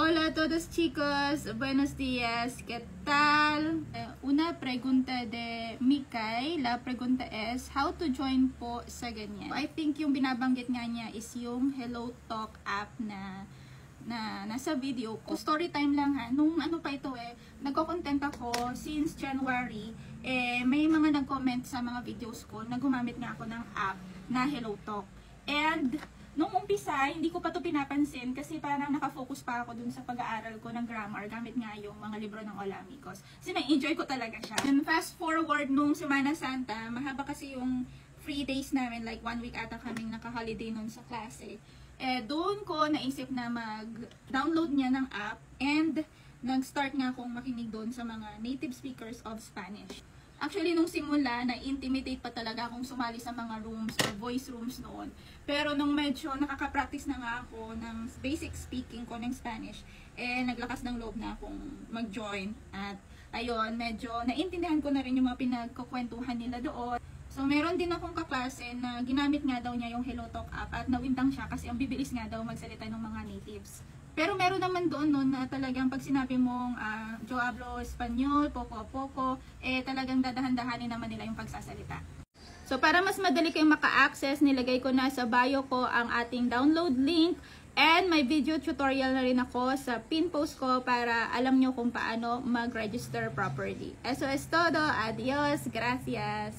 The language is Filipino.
Hola a todos chicos, buenos días, ¿qué tal? Una pregunta de Mikay, la pregunta is, how to join po sa ganyan? I think yung binabanggit nga niya is yung Hello Talk app na nasa video ko. Story time lang ha, nung ano pa ito nagko-content ako since January, may mga nag-comment sa mga videos ko na gumamit nga ako ng app na Hello Talk. And nung umpisa, hindi ko pa to pinapansin kasi parang nakafocus pa ako dun sa pag-aaral ko ng grammar gamit nga yung mga libro ng Olamicos. Kasi na-enjoy ko talaga siya. And fast forward nung Semana Santa, mahaba kasi yung free days namin, like 1 week ata kaming naka-holiday nun sa klase. Doon ko naisip na mag-download niya ng app and nag-start nga akong makinig doon sa mga native speakers of Spanish. Actually, nung simula, na-intimidate pa talaga akong sumali sa mga rooms or voice rooms noon. Pero nung medyo nakaka-practice na nga ako ng basic speaking ko ng Spanish, naglakas ng loob na akong mag-join. At ayun, medyo naintindihan ko na rin yung mga pinagkukwentuhan nila doon. So, meron din akong kaklase na ginamit nga daw niya yung Hello Talk app at nawintang siya kasi ang bibilis nga daw magsalita ng mga natives. Pero meron naman doon na talagang pag sinabi mong yo hablo Espanyol, poco a poco, talagang dadahan-dahanin naman nila yung pagsasalita. So para mas madali kayong maka-access, nilagay ko na sa bio ko ang ating download link and may video tutorial na rin ako sa pin post ko para alam nyo kung paano mag-register properly. Eso es todo. Adios. Gracias.